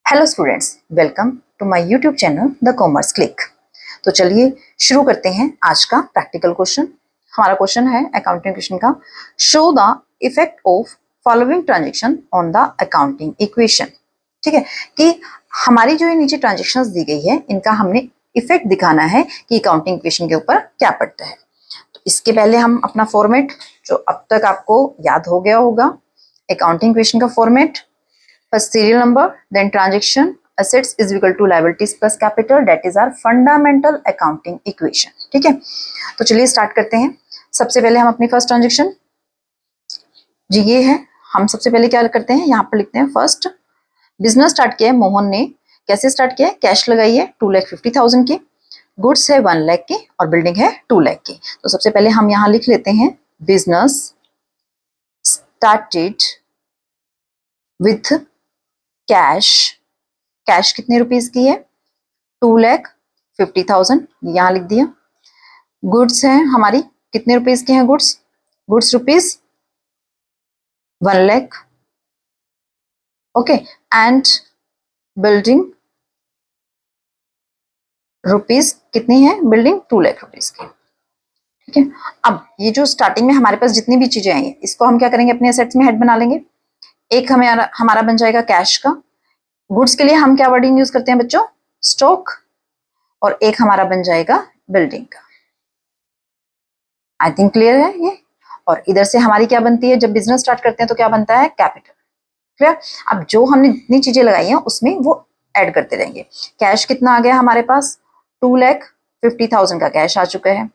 Hello students, welcome to my YouTube channel the commerce click. तो चलिए शुरू करते हैं आज का प्रैक्टिकल क्वेश्चन। हमारा क्वेश्चन है अकाउंटिंग क्वेश्चन का, show the effect of following transaction on the accounting equation. ठीक है कि हमारी जो ये नीचे ट्रांजेक्शंस दी गई है इनका हमने इफेक्ट दिखाना है कि अकाउंटिंग इक्वेशन के ऊपर क्या पड़ता है। तो इसके पहले हम अपना फॉर्मेट जो अब तक आपको याद हो गया होगा, अकाउंटिंग इक्वेशन का format, first serial number, then transaction, assets is equal to liabilities plus capital, that is our fundamental accounting equation। ठीक है, तो चलिए स्टार्ट करते हैं। सबसे पहले हम अपनी फर्स्ट ट्रांजेक्शन जी ये है, हम सबसे पहले क्या करते हैं, यहाँ पर लिखते हैं फर्स्ट बिजनेस स्टार्ट किया है मोहन ने। कैसे स्टार्ट किया है, कैश लगाई है 2,50,000 की, गुड्स है 1 लाख की और बिल्डिंग है 2 लाख की। तो सबसे पहले हम यहाँ लिख लेते हैं business started with cash. Cash कितने रुपीस की है, 2,50,000, यहां लिख दिया। गुड्स है हमारी कितने रुपीस की हैं, goods rupees 1 lakh. Okay, and building rupees कितनी है, बिल्डिंग 2 लाख रुपीस की। ठीक है, अब ये जो स्टार्टिंग में हमारे पास जितनी भी चीजें आई इसको हम क्या करेंगे, अपने एसेट्स में हेड बना लेंगे। एक हमारा बन जाएगा कैश का, गुड्स के लिए हम क्या वर्डिंग यूज करते हैं बच्चों, स्टॉक, और एक हमारा बन जाएगा बिल्डिंग का। आई थिंक क्लियर है ये। और इधर से हमारी क्या बनती है, जब बिजनेस स्टार्ट करते हैं तो क्या बनता है, कैपिटल। क्लियर। अब जो हमने जितनी चीजें लगाई हैं उसमें वो ऐड करते रहेंगे। कैश कितना आ गया हमारे पास, 2,50,000 का कैश आ चुका है।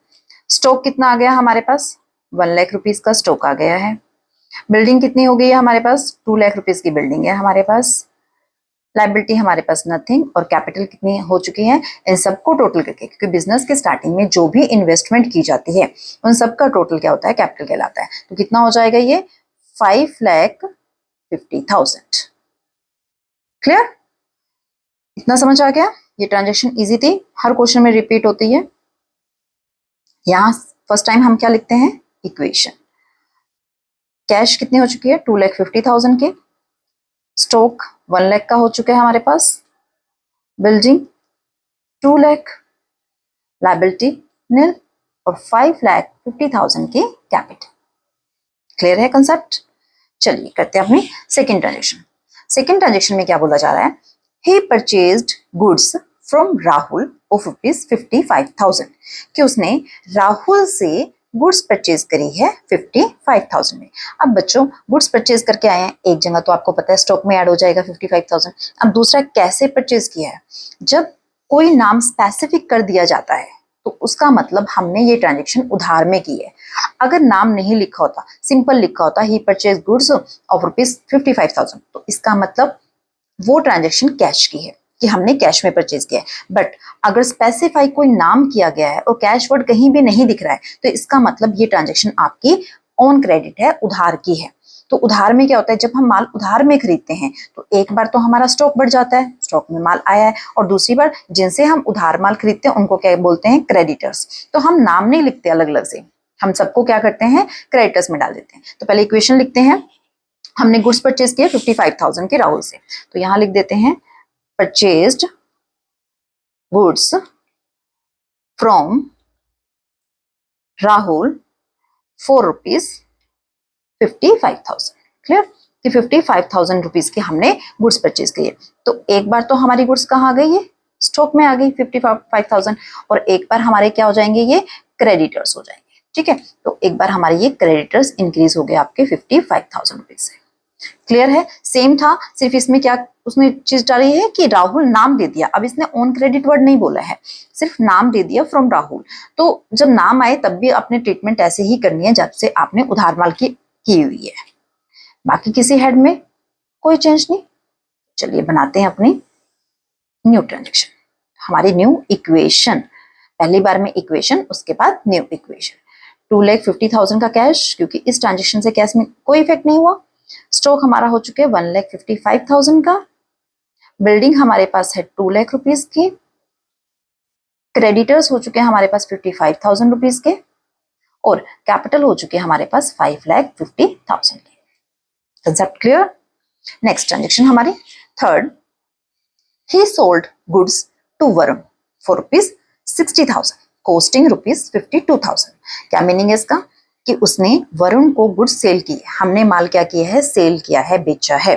स्टॉक कितना आ गया हमारे पास, 1 लाख रुपीस का स्टॉक आ गया है। बिल्डिंग कितनी हो गई है हमारे पास, 2 लाख रुपीस की बिल्डिंग है हमारे पास। लाइबिलिटी हमारे पास नथिंग, और कैपिटल कितनी हो चुकी है, इन सबको टोटल करके, क्योंकि बिजनेस के स्टार्टिंग में जो भी इन्वेस्टमेंट की जाती है उन सबका टोटल क्या होता है, कैपिटल कहलाता है। तो कितना हो जाएगा ये, 5,50,000। क्लियर, इतना समझ आ गया। ये ट्रांजेक्शन इजी थी, हर क्वेश्चन में रिपीट होती है। यहां फर्स्ट टाइम हम क्या लिखते हैं, इक्वेशन। कैश कितनी हो चुकी है, 2,50,000 की, स्टॉक 1 लाख का हो चुका है हमारे पास, बिल्डिंग 2 लाख, लाइबिलिटी नील, और 5,50,000 की कैपिटल। क्लियर है कंसेप्ट। चलिए करते हैं अपनी सेकंड ट्रांजेक्शन। सेकंड ट्रांजेक्शन में क्या बोला जा रहा है, he purchased goods from Rahul of ₹55,000, कि उसने राहुल से गुड्स परचेज करी है 55,000 में। अब बच्चों गुड्स परचेज करके आए हैं, एक जगह तो आपको पता है स्टॉक में ऐड हो जाएगा 55,000। अब दूसरा कैसे परचेज किया है, जब कोई नाम स्पेसिफिक कर दिया जाता है तो उसका मतलब हमने ये ट्रांजेक्शन उधार में की है। अगर नाम नहीं लिखा होता, सिंपल लिखा होता ही परचेज गुड्स ऑफ ₹55,000, तो इसका मतलब वो ट्रांजेक्शन कैश की है, कि हमने कैश में परचेज किया है। बट अगर स्पेसिफाई कोई नाम किया गया है और कैश वर्ड कहीं भी नहीं दिख रहा है, तो इसका मतलब ये ट्रांजेक्शन आपकी ऑन क्रेडिट है, उधार की है। तो उधार में क्या होता है, जब हम माल उधार में खरीदते हैं तो एक बार तो हमारा स्टॉक बढ़ जाता है, स्टॉक में माल आया है, और दूसरी बार जिनसे हम उधार माल खरीदते हैं उनको क्या बोलते हैं, क्रेडिटर्स। तो हम नाम नहीं लिखते अलग अलग से, हम सबको क्या करते हैं, क्रेडिटर्स में डाल देते हैं। तो पहले इक्वेशन लिखते हैं, हमने गुड्स परचेज किए 55,000 के राहुल से, तो यहां लिख देते हैं purchased goods from Rahul for ₹55,000। Clear, कि 55,000 रुपीज की हमने गुड्स परचेज किए। तो एक बार तो हमारी गुड्स कहाँ आ गई, ये स्टॉक में आ गई 55,000, और एक बार हमारे क्या हो जाएंगे, ये क्रेडिटर्स हो जाएंगे। ठीक है, तो एक बार हमारे ये क्रेडिटर्स इंक्रीज हो गए आपके 55,000 रुपीज से। क्लियर है, सेम था, सिर्फ इसमें क्या उसने चीज डाली है कि राहुल नाम दे दिया। अब इसने ऑन क्रेडिट वर्ड नहीं बोला है, सिर्फ नाम दे दिया फ्रॉम राहुल। तो जब नाम आए तब भी अपने ट्रीटमेंट ऐसे ही करनी है जब से आपने उधार माल की हुई है, बाकी किसी हेड में कोई चेंज नहीं। चलिए बनाते हैं अपनी न्यू ट्रांजेक्शन, हमारी न्यू इक्वेशन। पहली बार में इक्वेशन, उसके बाद न्यू इक्वेशन। 2,50,000 का कैश, क्योंकि इस ट्रांजेक्शन से कैश में कोई इफेक्ट नहीं हुआ। स्टॉक हमारा हो चुके 1,55,000 का। बिल्डिंग हमारे पास है 2 लाख रुपीस की। क्रेडिटर्स हो चुके हैं हमारे पास 55,000 रुपीस के, और कैपिटल हो चुके हैं हमारे पास 5,50,000 के। Concept clear. नेक्स्ट ट्रांजेक्शन हमारी third, he sold goods to Varun for rupees 60,000 costing rupees 52,000। क्या मीनिंग है इसका कि उसने वरुण को गुड्स सेल किए, हमने माल क्या किया है, सेल किया है, बेचा है।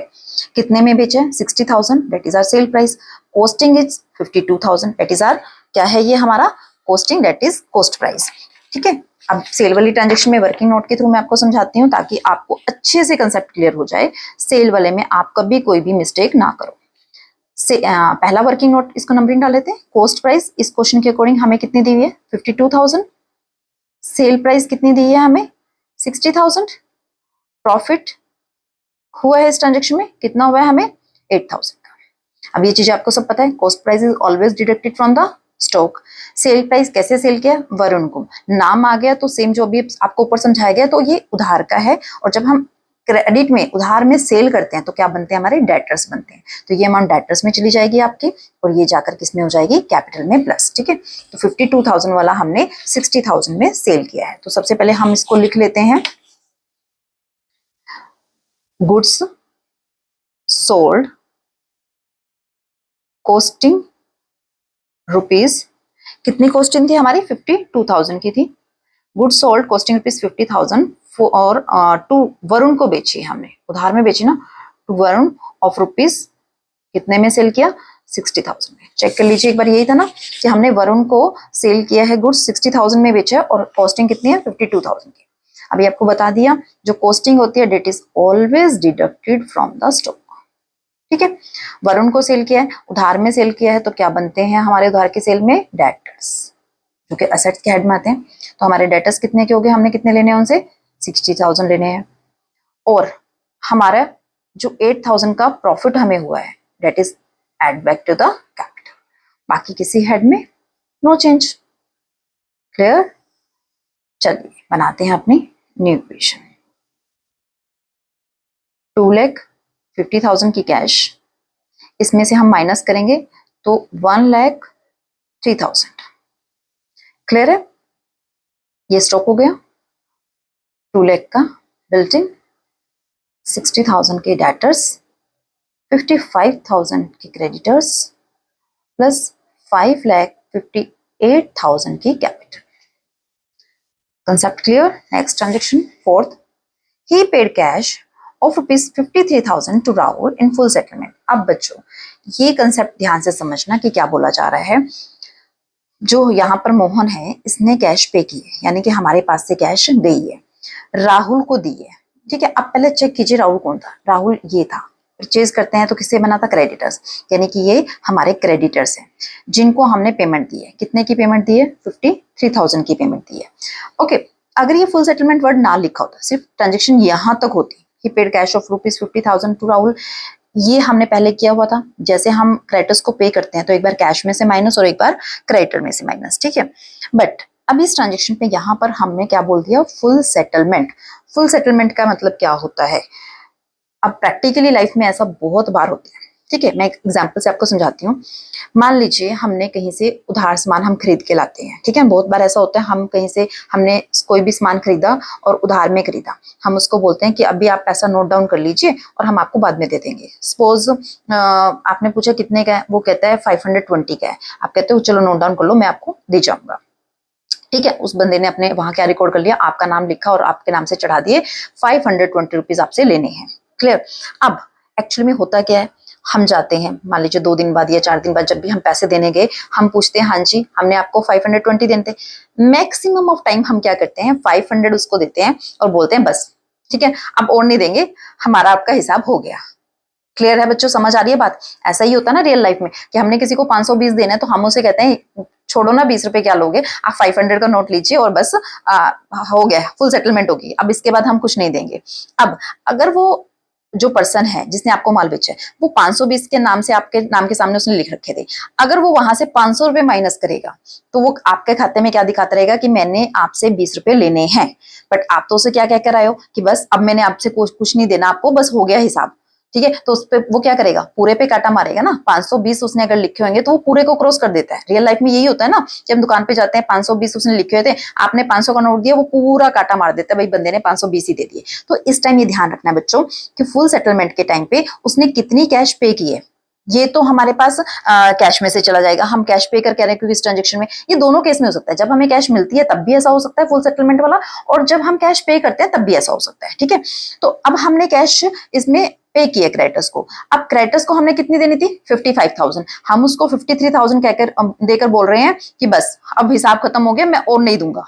कितने में बेचा है, 60,000, that is our sale price. Costing is 52,000, that is our क्या है, ये हमारा costing, that is cost price. ठीक है, अब सेल वाली ट्रांजेक्शन में वर्किंग नोट के थ्रू मैं आपको समझाती हूँ ताकि आपको अच्छे से कंसेप्ट क्लियर हो जाए। सेल वाले में आप कभी कोई भी मिस्टेक ना करो। पहला वर्किंग नोट, इसको नंबरिंग डाल लेते हैं। कॉस्ट प्राइस इस क्वेश्चन के अकॉर्डिंग हमें कितनी दी हुई है, 52,000। सेल प्राइस कितनी दी है हमें, 60,000। प्रॉफिट हुआ है इस ट्रांजेक्शन में, कितना हुआ है हमें, 8,000 का। अब ये चीजें आपको सब पता है। Cost price is always deducted from the stock. Sale price कैसे सेल किया, वरुण को, नाम आ गया तो सेम जो भी आपको ऊपर समझाया गया, तो ये उधार का है। और जब हम क्रेडिट में, उधार में सेल करते हैं तो क्या बनते हैं, हमारे डेटर्स बनते हैं। तो ये अमाउंट डेटर्स में चली जाएगी आपकी, और ये जाकर किस में हो जाएगी, कैपिटल में प्लस। ठीक है, तो 52,000 वाला हमने 60,000 में सेल किया है। तो सबसे पहले हम इसको लिख लेते हैं, गुड्स सोल्ड कॉस्टिंग रुपीज, कितनी कॉस्टिंग थी हमारी, 52,000 की थी। गुड्स सोल्ड कॉस्टिंग रुपीज 50,000 और टू वरुण को बेची हमने, उधार में बेची ना, टू वरुण ऑफ रुपीज कितने में सेल किया, 60,000 में। चेक कर लीजिए एक बार, यही था ना कि हमने वरुण को सेल किया है, गुड्स 60,000 में बेचा है और कॉस्टिंग कितनी है, 52,000 की। अभी आपको बता दिया, जो कॉस्टिंग होती है that is always deducted from the stock. ठीक है, वरुण को सेल किया है, उधार में सेल किया है, तो क्या बनते हैं हमारे उधार के सेल में, डेटर्स, जो कि असेट्स के हेड में आते हैं। तो हमारे डेटर्स कितने के हो गए, हमने कितने लेने हैं उनसे, 60,000 लेने हैं। और हमारा जो 8,000 का प्रॉफिट हमें हुआ है, that is add back to the capital. बाकी किसी हेड में नो चेंज। क्लियर, चलिए बनाते हैं अपनी न्यू इक्वेशन। 2,50,000 की कैश, इसमें से हम माइनस करेंगे तो 1,03,000। क्लियर है, ये स्टॉक हो गया। 2 लाख का बिल्डिंग, 60,000 के डेटर्स, 55,000 के क्रेडिटर्स, प्लस 5,58,000 की capital. Concept clear. Next transaction, fourth, he paid cash of rupees 53,000 to Rahul in full settlement. अब बच्चों ये कंसेप्ट ध्यान से समझना कि क्या बोला जा रहा है। जो यहाँ पर मोहन है, इसने कैश पे की है, यानी कि हमारे पास से कैश दी है, राहुल को दी है। ठीक है, अब पहले चेक कीजिए राहुल कौन था, राहुल ये था। परचेज करते हैं तो किससे बना था, क्रेडिटर्स, यानी कि ये हमारे क्रेडिटर्स हैं जिनको हमने पेमेंट दी है। कितने की पेमेंट दी है, 53,000 की पेमेंट दी है। ओके, अगर ये फुल सेटलमेंट वर्ड ना लिखा होता, सिर्फ ट्रांजेक्शन यहाँ तक होती, he paid cash of rupees 50,000 to Rahul, ये हमने पहले किया हुआ था। जैसे हम क्रेडिटर्स को पे करते हैं तो एक बार कैश में से माइनस और एक बार क्रेडिटर में से माइनस। ठीक है, बट अब इस ट्रांजेक्शन पे यहाँ पर हमने क्या बोल दिया, फुल सेटलमेंट। फुल सेटलमेंट का मतलब क्या होता है, अब प्रैक्टिकली लाइफ में ऐसा बहुत बार होता है। ठीक है, मैं एक एग्जांपल से आपको समझाती हूँ। मान लीजिए हमने कहीं से उधार सामान हम खरीद के लाते हैं। ठीक है, बहुत बार ऐसा होता है, हम कहीं से हमने कोई भी सामान खरीदा और उधार में खरीदा, हम उसको बोलते हैं कि अभी आप पैसा नोट डाउन कर लीजिए और हम आपको बाद में दे देंगे। सपोज आपने पूछा कितने का है, वो कहता है 520 का है, आप कहते हो चलो नोट डाउन कर लो, मैं आपको दे जाऊंगा। ठीक है, उस बंदे ने अपने वहां क्या रिकॉर्ड कर लिया, आपका नाम लिखा और आपके नाम से चढ़ा दिए, 520 रुपीज आपसे लेने हैं। क्लियर। अब एक्चुअली में होता क्या है, हम जाते हैं, मान लीजिए 2 दिन बाद या 4 दिन बाद, जब भी हम पैसे देने गए, हम पूछते हैं हाँ जी हमने आपको 520 देते हैं। मैक्सिमम ऑफ टाइम हम क्या करते हैं, 500 उसको देते हैं और बोलते हैं बस ठीक है अब और नहीं देंगे, हमारा आपका हिसाब हो गया। क्लियर है बच्चों, समझ आ रही है बात। ऐसा ही होता है ना रियल लाइफ में कि हमने किसी को 520 देना है तो हम उसे कहते हैं छोड़ो ना 20 रुपए क्या लोगे, आप 500 का नोट लीजिए और बस हो गया, फुल सेटलमेंट होगी, अब इसके बाद हम कुछ नहीं देंगे। अब अगर वो जो पर्सन है जिसने आपको माल बेचा है वो 520 के नाम से आपके नाम के सामने उसने लिख रखे थे, अगर वो वहां से 500 रुपए माइनस करेगा तो वो आपके खाते में क्या दिखाता रहेगा कि मैंने आपसे 20 रुपए लेने हैं, बट आप तो उसे क्या कहकर आए हो कि बस अब मैंने आपसे कुछ नहीं देना आपको, बस हो गया हिसाब। ठीक है, तो उस पे वो क्या करेगा, पूरे पे काटा मारेगा ना। 520 उसने अगर लिखे होंगे तो वो पूरे को क्रॉस कर देता है। रियल लाइफ में यही होता है ना, जब हम दुकान पे जाते हैं 520 उसने लिखे हुए थे, आपने 500 का नोट दिया, वो पूरा काटा मार देता है, भाई बंदे ने 520 ही दे दिए। तो इस टाइम ये ध्यान रखना है बच्चों कि फुल सेटलमेंट के टाइम पे उसने कितनी कैश पे की है, ये तो हमारे पास कैश में से चला जाएगा, हम कैश पे कर कह रहे हैं क्योंकि इस ट्रांजेक्शन में ये दोनों केस में हो सकता है, जब हमें कैश मिलती है तब भी ऐसा हो सकता है फुल सेटलमेंट वाला, और जब हम कैश पे करते हैं तब भी ऐसा हो सकता है, ठीक है। तो अब हमने कैश इसमें पे किया क्रेडिटर्स को, अब क्रेडिटर्स को हमने कितनी देनी थी 55,000, हम उसको 53,000 कहकर देकर बोल रहे हैं कि बस अब हिसाब खत्म हो गया, मैं और नहीं दूंगा।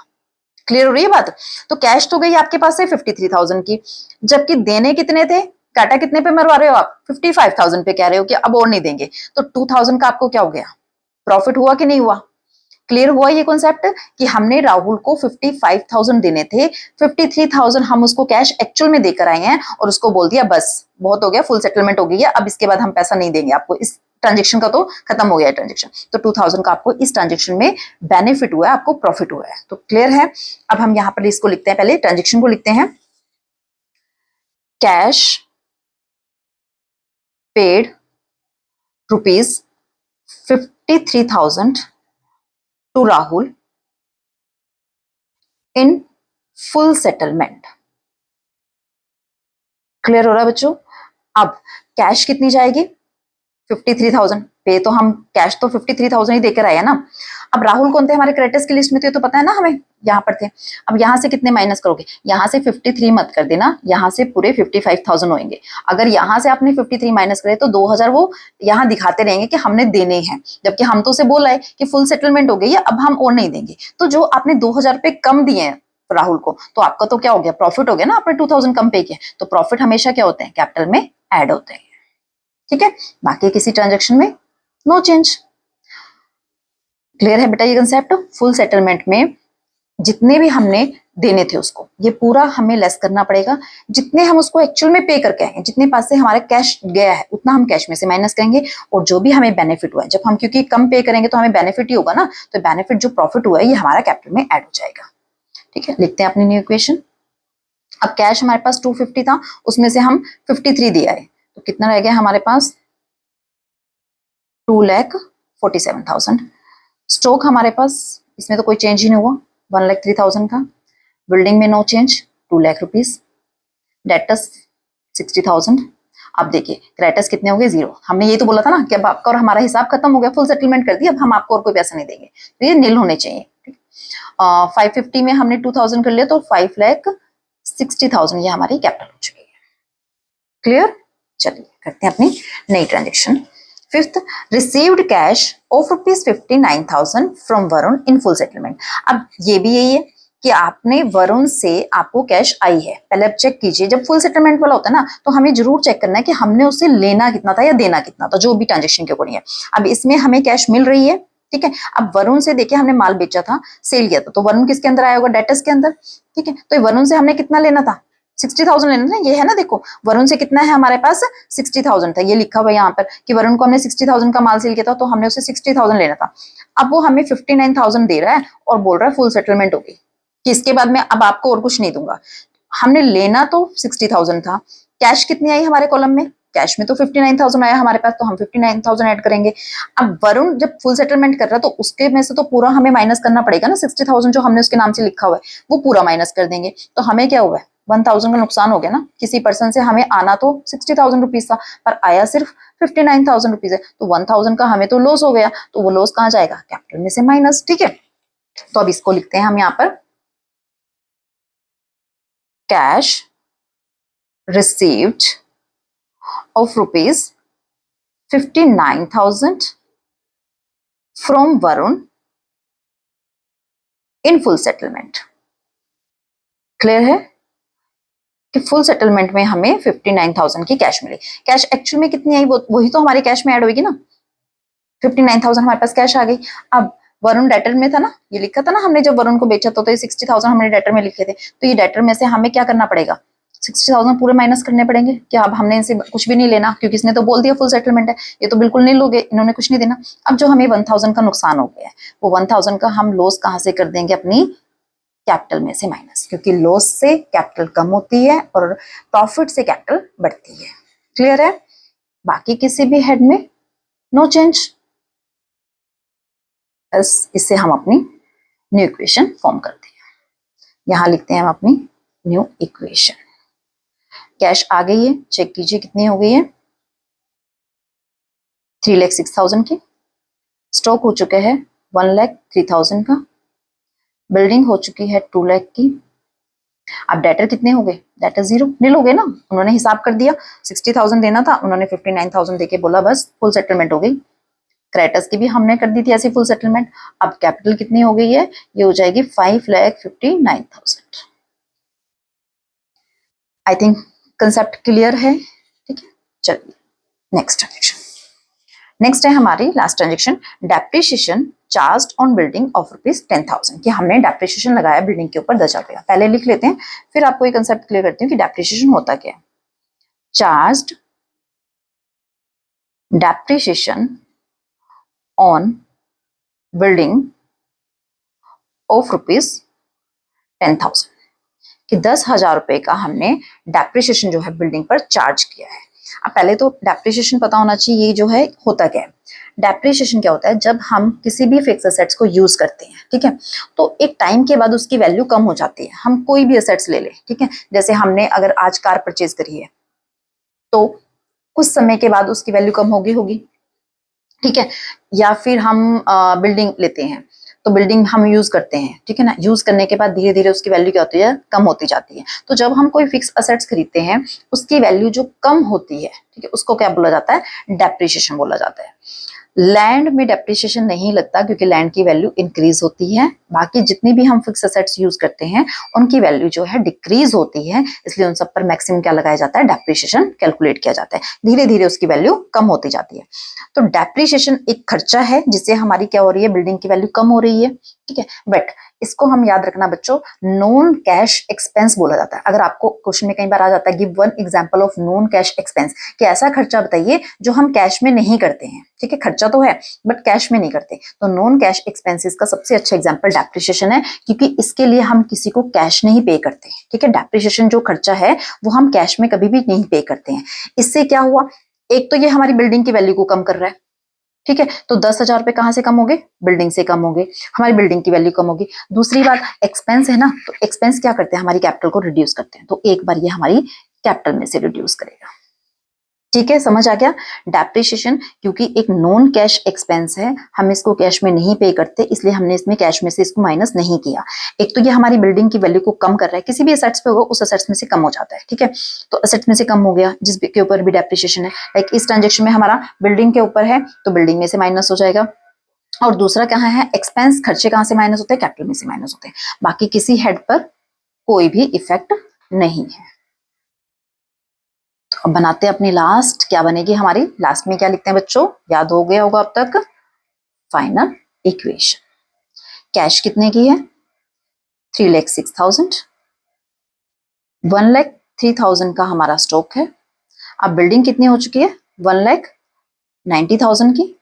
क्लियर हो रही है बात? तो कैश तो गई आपके पास से 53,000 की, जबकि देने कितने थे, काटा कितने पे मरवा रहे हो आप, 55,000 पे कह रहे हो कि अब और नहीं देंगे, तो 2,000 का आपको क्या हो गया, प्रॉफिट हुआ कि नहीं हुआ? क्लियर हुआ ये कॉन्सेप्ट कि हमने राहुल को 55,000 देने थे, 53,000 हम उसको कैश एक्चुअल में देकर आए हैं और उसको बोल दिया बस बहुत हो गया, फुल सेटलमेंट हो गई है, अब इसके बाद हम पैसा नहीं देंगे आपको, इस ट्रांजेक्शन का तो खत्म हो गया है ट्रांजेक्शन। तो 2,000 का आपको इस ट्रांजेक्शन में बेनिफिट हुआ है, आपको प्रॉफिट हुआ है। तो क्लियर है? अब हम यहाँ पर इसको लिखते हैं, पहले ट्रांजेक्शन को लिखते हैं, cash paid ₹53,000 to Rahul in full settlement. Clear हो रहा है बच्चों? अब कैश कितनी जाएगी 53,000 पे, तो हम कैश तो 53,000 ही देकर आए हैं ना। अब राहुल कौन थे हमारे क्रेडिटर्स की लिस्ट में थे, तो पता है ना हमें, यहाँ पर थे। अब यहाँ से कितने माइनस करोगे, यहाँ से 53 मत कर देना, यहाँ से पूरे 55,000 होंगे। अगर यहाँ से आपने 53 माइनस करे तो 2,000 वो यहाँ दिखाते रहेंगे कि हमने देने हैं, जबकि हम तो उसे बोला है कि फुल सेटलमेंट हो गई है, अब हम और नहीं देंगे। तो जो आपने 2,000 रुपए कम दिए हैं राहुल को, तो आपका तो क्या हो गया, प्रॉफिट हो गया ना, आपने 2,000 कम पे किया। तो प्रॉफिट हमेशा क्या होते हैं, कैपिटल में ऐड होते हैं, ठीक है। बाकी किसी ट्रांजेक्शन में नो चेंज। क्लियर है बेटा ये कंसेप्ट? फुल सेटलमेंट में जितने भी हमने देने थे उसको, ये पूरा हमें लेस करना पड़ेगा, जितने हम उसको एक्चुअल में पे करके आए, जितने पास से हमारा कैश गया है उतना हम कैश में से माइनस करेंगे, और जो भी हमें बेनिफिट हुआ है, जब हम क्योंकि कम पे करेंगे तो हमें बेनिफिट ही होगा ना, तो बेनिफिट जो प्रॉफिट हुआ है ये हमारा कैपिटल में ऐड हो जाएगा, ठीक है। लिखते हैं अपनी न्यू इक्वेशन। अब कैश हमारे पास 250 था, उसमें से हम 53 दिया है, तो कितना रह गया हमारे पास 2,47,000। स्टॉक हमारे पास इसमें तो कोई चेंज ही नहीं हुआ, 1,03,000 का। बिल्डिंग में नो चेंज, 2,00,000 रुपीज। डेटर्स 60,000। अब देखिए क्रेडिटर्स कितने हो गए, 0। हमने ये तो बोला था ना कि अब आपका और हमारा हिसाब खत्म हो गया, फुल सेटलमेंट कर दिया, अब हम आपको और कोई पैसा नहीं देंगे, तो ये नील होने चाहिए। 550 में हमने 2,000 कर लिया, तो 5,60,000 ये हमारी कैपिटल हो चुकी है। क्लियर? चलिए करते हैं अपनी नई transaction. Fifth, received cash of ₹59,000 from Varun in full settlement. अब ये भी यही है कि आपने वरुण से आपको कैश आई है, पहले अब चेक कीजिए, जब फुल सेटलमेंट वाला होता है ना, तो हमें जरूर चेक करना है कि हमने उससे लेना कितना था या देना कितना था, जो भी ट्रांजेक्शन के अकॉर्डिंग है। अब इसमें हमें कैश मिल रही है, ठीक है। अब वरुण से देखिए हमने माल बेचा था, सेल किया था, तो वरुण किसके अंदर आया होगा, डेटर्स के अंदर, ठीक है। तो वरुण से हमने कितना लेना था, 60,000 लेना था, ये है ना। देखो वरुण से कितना है हमारे पास, 60,000 था, ये लिखा हुआ है यहाँ पर कि वरुण को हमने 60,000 का माल सेल किया था, तो हमने उसे 60,000 लेना था। अब वो हमें 59,000 दे रहा है और बोल रहा है फुल सेटलमेंट होगी, कि इसके बाद में अब आपको और कुछ नहीं दूंगा। हमने लेना तो 60,000 था, कैश कितनी आई हमारे कॉलम में, कैश में तो 59,000 आया हमारे पास, तो हम 59,000 ऐड करेंगे। अब वरुण जब फुल सेटलमेंट कर रहा है तो उसके में से तो पूरा हमें माइनस करना पड़ेगा ना, 60,000 जो हमने उसके नाम से लिखा हुआ है वो पूरा माइनस कर देंगे। तो हमें क्या हुआ है, 1,000 का नुकसान हो गया ना। किसी पर्सन से हमें आना तो 60,000 रुपीज था, पर आया सिर्फ 59,000 रुपीज है, तो 1,000 का हमें तो लॉस हो गया, तो वो लॉस कहाँ जाएगा, कैपिटल में से माइनस, ठीक है। तो अब इसको लिखते हैं हम यहाँ पर, cash received of ₹59,000 from Varun in full settlement। Clear है कि फुल सेटलमेंट में हमें 59,000 की कैश मिली। कैश एक्चुअल में कितनी आई, वही तो हमारे कैश में ऐड होगी ना, 59,000 हमारे पास कैश आ गई। अब वरुण डेटर में था ना, ये लिखा था ना हमने जब वरुण को बेचा था, तो ये 60,000 हमने डेटर में लिखे थे, तो ये डेटर में से हमें क्या करना पड़ेगा, 60,000 पूरे माइनस करने पड़ेंगे। क्या अब हमने इनसे कुछ भी नहीं लेना, क्योंकि इसने तो बोल दिया फुल सेटलमेंट है, ये तो बिल्कुल नहीं लोगे, इन्होंने कुछ नहीं देना। अब जो हमें 1,000 का नुकसान हो गया है, वो 1,000 का हम लॉस कहाँ से कर देंगे, अपनी कैपिटल में से माइनस, क्योंकि लॉस से कैपिटल कम होती है और प्रॉफिट से कैपिटल बढ़ती है। क्लियर है? बाकी किसी भी हेड में नो चेंज। इससे हम अपनी न्यू इक्वेशन फॉर्म करते हैं। यहां लिखते हैं हम अपनी न्यू इक्वेशन। कैश आ गई है, चेक कीजिए कितनी हो गई है, 3,06,000 की। स्टॉक हो चुके हैं 1,03,000 का। बिल्डिंग हो चुकी है 2 लाख की। अब डेटर कितने हो गए? डेटर 0 नील हो गए ना, उन्होंने हिसाब कर दिया। 60,000 देना था, उन्होंने 59,000 देके बोला बस फुल सेटलमेंट हो गई। क्रेडिटर्स की भी हमने कर दी थी ऐसी फुल सेटलमेंट। अब कैपिटल कितनी हो गई है? ये हो जाएगी 5,59,000। आई थिंक कंसेप्ट क्लियर है, ठीक है। चलिए नेक्स्ट ट्रांजेक्शन। नेक्स्ट है हमारी last transaction, depreciation charge on building of ₹10,000 कि हमने डेप्रिसिएशन लगाया बिल्डिंग के ऊपर 10,000 रुपया। पहले लिख लेते हैं, फिर आपको ये कंसेप्ट क्लियर करती हूँ कि डेप्रिसिएशन होता क्या है। Charged depreciation on building of ₹10,000 कि 10,000 रुपए का हमने डेप्रिसिएशन जो है बिल्डिंग पर चार्ज किया है। अब पहले तो डेप्रिसिएशन पता होना चाहिए, ये जो है होता क्या है। डेप्रिसिएशन क्या होता है? जब हम किसी भी फिक्स एसेट्स को यूज करते हैं, ठीक है, तो एक टाइम के बाद उसकी वैल्यू कम हो जाती है। हम कोई भी एसेट्स ले लें, ठीक है, जैसे हमने अगर आज कार परचेज करी है तो कुछ समय के बाद उसकी वैल्यू कम होगी, ठीक है। या फिर हम बिल्डिंग लेते हैं तो बिल्डिंग हम यूज करते हैं, ठीक है ना, यूज करने के बाद धीरे धीरे उसकी वैल्यू क्या होती है? कम होती जाती है। तो जब हम कोई फिक्स असेट्स खरीदते हैं उसकी वैल्यू जो कम होती है, ठीक है, उसको क्या बोला जाता है? डेप्रिसिएशन बोला जाता है। लैंड में डेप्रिसिएशन नहीं लगता क्योंकि लैंड की वैल्यू इंक्रीज होती है। बाकी जितनी भी हम फिक्स असेट्स यूज करते हैं उनकी वैल्यू जो है डिक्रीज होती है, इसलिए उन सब पर मैक्सिमम क्या लगाया जाता है? डेप्रिसिएशन कैलकुलेट किया जाता है। धीरे धीरे उसकी वैल्यू कम होती जाती है। तो डेप्रिसिएशन एक खर्चा है जिससे हमारी क्या हो रही है? बिल्डिंग की वैल्यू कम हो रही है, ठीक है। बट इसको हम याद रखना बच्चों, नॉन कैश एक्सपेंस बोला जाता है। अगर आपको क्वेश्चन में कई बार आ जाता है give one example of non cash expense, कि ऐसा खर्चा बताइए जो हम कैश में नहीं करते हैं, ठीक है, खर्चा तो है बट कैश में नहीं करते। तो नॉन कैश एक्सपेंसेस का सबसे अच्छा एग्जांपल डेप्रिसिएशन है, क्योंकि इसके लिए हम किसी को कैश नहीं पे करते, ठीक है। डेप्रिसिएशन जो खर्चा है वो हम कैश में कभी भी नहीं पे करते हैं। इससे क्या हुआ? एक तो ये हमारी बिल्डिंग की वैल्यू को कम कर रहा है, ठीक है, तो 10,000 रुपए कहां से कम हो गए? बिल्डिंग से कम हो गए, हमारी बिल्डिंग की वैल्यू कम होगी। दूसरी बात एक्सपेंस है ना, तो एक्सपेंस क्या करते हैं? हमारी कैपिटल को रिड्यूस करते हैं, तो एक बार ये हमारी कैपिटल में से रिड्यूस करेगा, ठीक है, समझ आ गया। डेप्रिसिएशन क्योंकि एक नॉन कैश एक्सपेंस है, हम इसको कैश में नहीं पे करते, इसलिए हमने इसमें कैश में से इसको माइनस नहीं किया। एक तो ये हमारी बिल्डिंग की वैल्यू को कम कर रहा है, किसी भी एसेट्स पे होगा उस एसेट्स में से कम हो जाता है, ठीक है। तो एसेट्स में से कम हो गया जिस के ऊपर भी डेप्रिसिएशन है। लाइक इस ट्रांजेक्शन में हमारा बिल्डिंग के ऊपर है तो बिल्डिंग में से माइनस हो जाएगा। और दूसरा कहाँ है? एक्सपेंस, खर्चे कहाँ से माइनस होते हैं? कैपिटल में से माइनस होते हैं। बाकी किसी हेड पर कोई भी इफेक्ट नहीं है। अब बनाते हैं अपनी लास्ट, क्या बनेगी हमारी लास्ट में? क्या लिखते हैं बच्चों? याद हो गया होगा अब तक, फाइनल इक्वेशन। कैश कितने की है? 3,06,000। 1,03,000 का हमारा स्टॉक है। अब बिल्डिंग कितनी हो चुकी है? 1,90,000 की।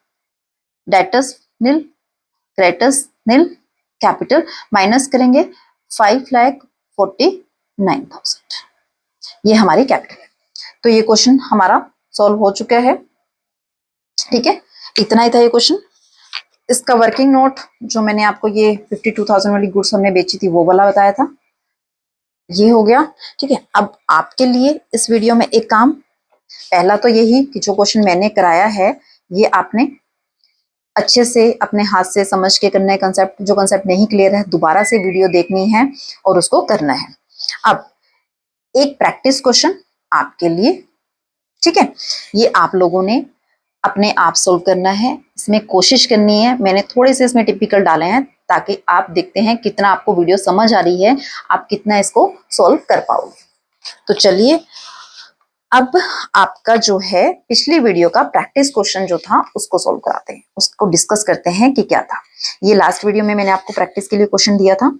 डेटर्स नील, क्रेडिटर्स नील, कैपिटल माइनस करेंगे 5,49,000, ये हमारी कैपिटल है। तो ये क्वेश्चन हमारा सॉल्व हो चुका है, ठीक है, इतना ही था ये क्वेश्चन। इसका वर्किंग नोट जो मैंने आपको ये 52,000 वाली गुड्स हमने बेची थी वो वाला बताया था, ये हो गया, ठीक है। अब आपके लिए इस वीडियो में एक काम, पहला तो यही कि जो क्वेश्चन मैंने कराया है ये आपने अच्छे से अपने हाथ से समझ के करना है। कंसेप्ट, जो कंसेप्ट नहीं क्लियर है दोबारा से वीडियो देखनी है और उसको करना है। अब एक प्रैक्टिस क्वेश्चन आपके लिए, ठीक है, ये आप लोगों ने अपने आप सोल्व करना है, इसमें कोशिश करनी है। मैंने थोड़े से इसमें टिपिकल डाले हैं ताकि आप देखते हैं कितना आपको वीडियो समझ आ रही है, आप कितना इसको सोल्व कर पाओगे। तो चलिए अब आपका जो है पिछली वीडियो का प्रैक्टिस क्वेश्चन जो था उसको सोल्व कराते हैं, उसको डिस्कस करते हैं कि क्या था। ये लास्ट वीडियो में मैंने आपको प्रैक्टिस के लिए क्वेश्चन दिया था।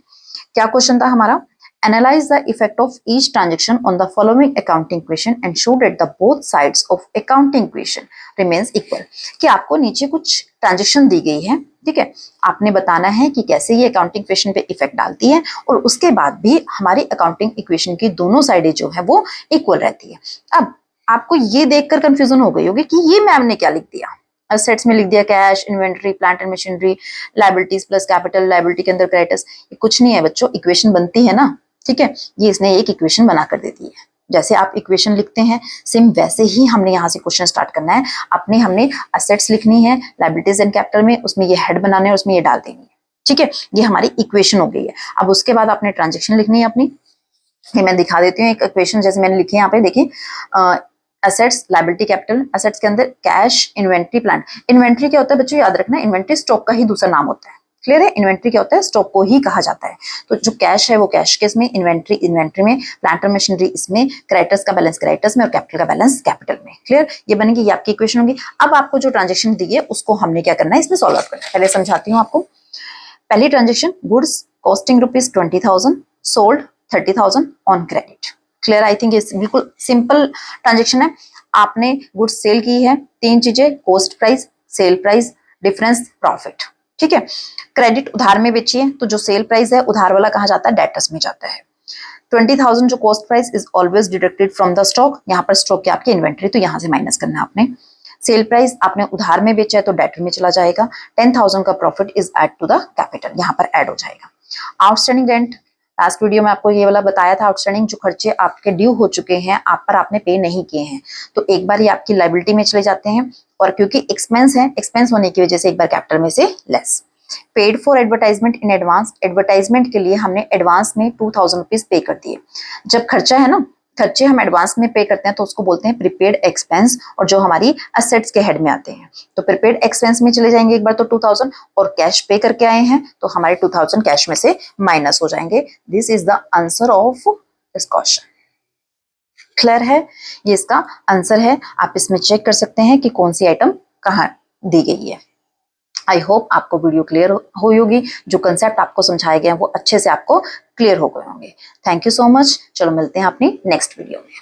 क्या क्वेश्चन था हमारा? Analyze the effect of each transaction on the following accounting equation and show that the both sides of accounting equation remains equal। कि आपको नीचे कुछ ट्रांजेक्शन दी गई है, ठीक है, आपने बताना है कि कैसे ये अकाउंटिंग इक्वेशन पे इफेक्ट डालती है और उसके बाद भी हमारी अकाउंटिंग इक्वेशन की दोनों साइडें जो है वो इक्वल रहती है। अब आपको ये देखकर कंफ्यूजन हो गई होगी कि ये मैम ने क्या लिख दिया। असेट्स में लिख दिया cash, inventory, plant and machinery, liabilities plus capital, liability के अंदर क्रेडिटर्स। कुछ नहीं है बच्चों, इक्वेशन बनती है ना, ठीक है, ये इसने एक इक्वेशन बना कर दे दी है। जैसे आप इक्वेशन लिखते हैं सेम वैसे ही हमने यहाँ से क्वेश्चन स्टार्ट करना है। हमने असेट्स लिखनी है लायबिलिटीज एंड कैपिटल में, उसमें ये हेड बनाने है, उसमें ये डाल देनी है। ठीक है, ये हमारी इक्वेशन हो गई है। अब उसके बाद आपने ट्रांजेक्शन लिखनी है अपनी। ये मैं दिखा देती हूँ एक इक्वेशन जैसे मैंने लिखी है यहाँ पे, देखिए एसेट्स लायबिलिटी कैपिटल। एसेट्स के अंदर कैश इन्वेंट्री प्लांट। इन्वेंट्री क्या होता है बच्चों, याद रखना, इन्वेंट्री स्टॉक का ही दूसरा नाम होता है। क्लियर है, इन्वेंट्री क्या होता है, स्टॉक को ही कहा जाता है। तो जो कैश है वो कैश के इसमें, इन्वेंट्री इन्वेंट्री में, प्लांट और मशीनरी इसमें, क्रेडिटर्स का बैलेंस क्रेडिटर्स में और कैपिटल का बैलेंस कैपिटल में। क्लियर, ये बनेगी, ये आपकी इक्वेशन होगी। अब आपको जो ट्रांजेक्शन दी है उसको हमने क्या करना है, इसमें सॉल्व आउट करना है। पहले समझाती हूँ आपको। पहली transaction, goods costing ₹20,000 sold 30,000 on credit. Clear, I think ये बिल्कुल सिंपल ट्रांजेक्शन है। आपने गुड्स सेल की है, 3 चीजें, cost price, sale price, difference, profit. ठीक है, क्रेडिट उधार में बेची है तो जो सेल प्राइस है उधार वाला कहा जाता है, डेटर्स में जाता है। 20,000 जो cost price is always deducted from the stock, यहाँ पर स्टॉक की आपकी इन्वेंट्री, तो यहाँ से माइनस करना है आपने। सेल प्राइस आपने उधार में बेचा है तो डेटर में चला जाएगा। 10,000 का profit is add to the capital, यहाँ पर ऐड हो जाएगा। आउटस्टैंडिंग रेंट, लास्ट वीडियो में आपको ये वाला बताया था, आउटस्टैंडिंग जो खर्चे आपके ड्यू हो चुके हैं, आप पर आपने पे नहीं किए हैं, तो एक बार ये आपकी लायबिलिटी में चले जाते हैं, और क्योंकि एक्सपेंस है, एक्सपेंस होने की वजह से एक बार कैपिटल में से less. Paid for advertisement in advance, advertisement के लिए हमने एडवांस में 2,000 रुपीज पे कर दिए। जब खर्चा है ना, खर्चे हम एडवांस में पे करते हैं तो उसको बोलते हैं प्रीपेड एक्सपेंस, और जो हमारी असेट्स के हेड में आते हैं, तो प्रीपेड एक्सपेंस में चले जाएंगे एक बार तो 2,000, और कैश पे करके आए हैं तो हमारे 2,000 कैश में से माइनस हो जाएंगे। This is the answer of this question. Clear है, ये इसका आंसर है। आप इसमें चेक कर सकते हैं कि कौन सी आइटम कहाँ दी गई है। आई होप आपको वीडियो क्लियर हुई होगी, जो कंसेप्ट आपको समझाए गए हैं वो अच्छे से आपको क्लियर हो गए होंगे। Thank you so much. चलो मिलते हैं अपनी नेक्स्ट वीडियो में।